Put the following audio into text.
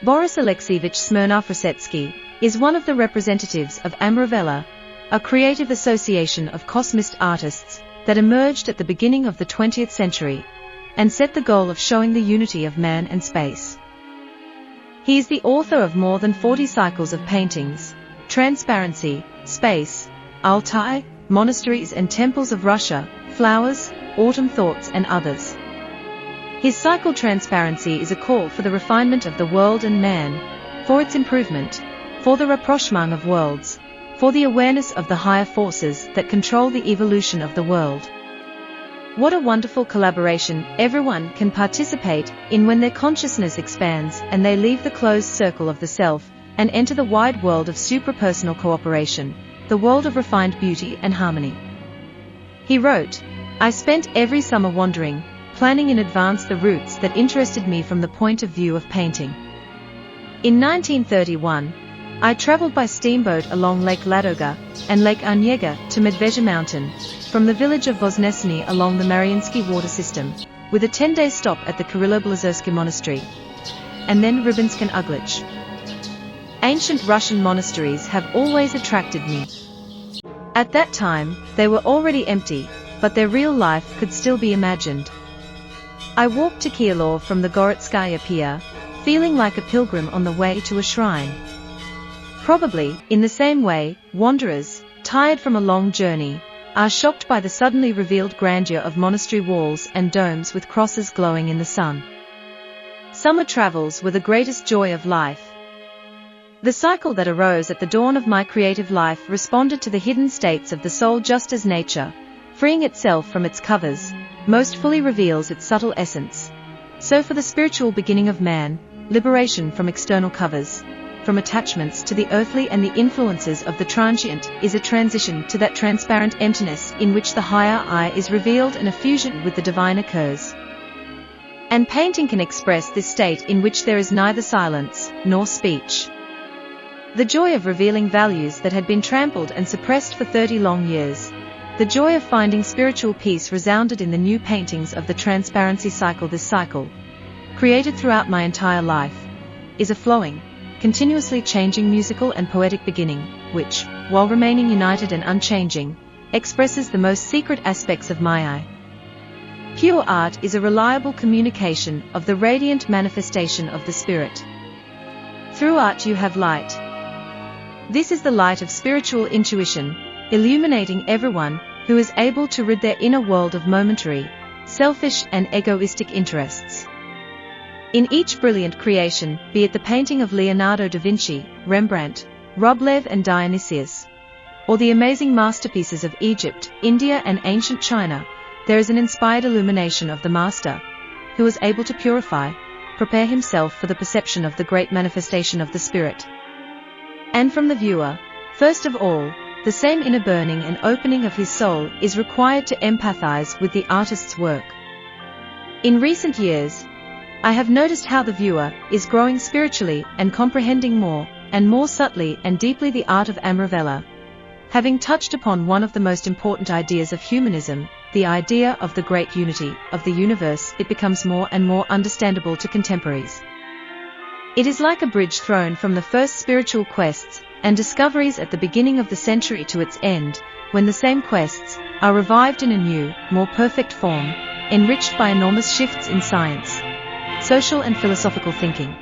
Boris Alekseevich Smirnov Rusetsky is one of the representatives of Amaravella, a creative association of cosmist artists that emerged at the beginning of the 20th century and set the goal of showing the unity of man and space. He is the author of more than 40 cycles of paintings, Transparency, Space, Altai, Monasteries and Temples of Russia, Flowers, Autumn Thoughts and others. His cycle Transparency is a call for the refinement of the world and man, for its improvement, for the rapprochement of worlds, for the awareness of the higher forces that control the evolution of the world. What a wonderful collaboration everyone can participate in when their consciousness expands and they leave the closed circle of the self and enter the wide world of suprapersonal cooperation, the world of refined beauty and harmony. He wrote, "I spent every summer wandering, planning in advance the routes that interested me from the point of view of painting. In 1931, I traveled by steamboat along Lake Ladoga and Lake Onega to Medvedya Mountain, from the village of Voznesny along the Mariinsky water system, with a 10-day stop at the Kirillo-Belozersky monastery, and then Rybinsk and Uglich. Ancient Russian monasteries have always attracted me. At that time, they were already empty, but their real life could still be imagined. I walked to Kirilov from the Goretskaya pier, feeling like a pilgrim on the way to a shrine. Probably, in the same way, wanderers, tired from a long journey, are shocked by the suddenly revealed grandeur of monastery walls and domes with crosses glowing in the sun. Summer travels were the greatest joy of life. The cycle that arose at the dawn of my creative life responded to the hidden states of the soul just as nature, freeing itself from its covers, most fully reveals its subtle essence. So for the spiritual beginning of man, liberation from external covers, from attachments to the earthly and the influences of the transient, is a transition to that transparent emptiness in which the higher I is revealed and a fusion with the divine occurs. And painting can express this state in which there is neither silence nor speech. The joy of revealing values that had been trampled and suppressed for 30 long years, the joy of finding spiritual peace resounded in the new paintings of the Transparency cycle. This cycle, created throughout my entire life, is a flowing, continuously changing musical and poetic beginning, which, while remaining united and unchanging, expresses the most secret aspects of my I. Pure art is a reliable communication of the radiant manifestation of the spirit. Through art you have light. This is the light of spiritual intuition, illuminating everyone who is able to rid their inner world of momentary, selfish and egoistic interests. In each brilliant creation, be it the painting of Leonardo da Vinci, Rembrandt, Rublev and Dionysius, or the amazing masterpieces of Egypt, India and ancient China, there is an inspired illumination of the master, who is able to prepare himself for the perception of the great manifestation of the spirit. And from the viewer, first of all, the same inner burning and opening of his soul is required to empathize with the artist's work. In recent years, I have noticed how the viewer is growing spiritually and comprehending more and more subtly and deeply the art of Amaravella. Having touched upon one of the most important ideas of humanism, the idea of the great unity of the universe, it becomes more and more understandable to contemporaries. It is like a bridge thrown from the first spiritual quests and discoveries at the beginning of the century to its end, when the same quests are revived in a new, more perfect form, enriched by enormous shifts in science, social and philosophical thinking.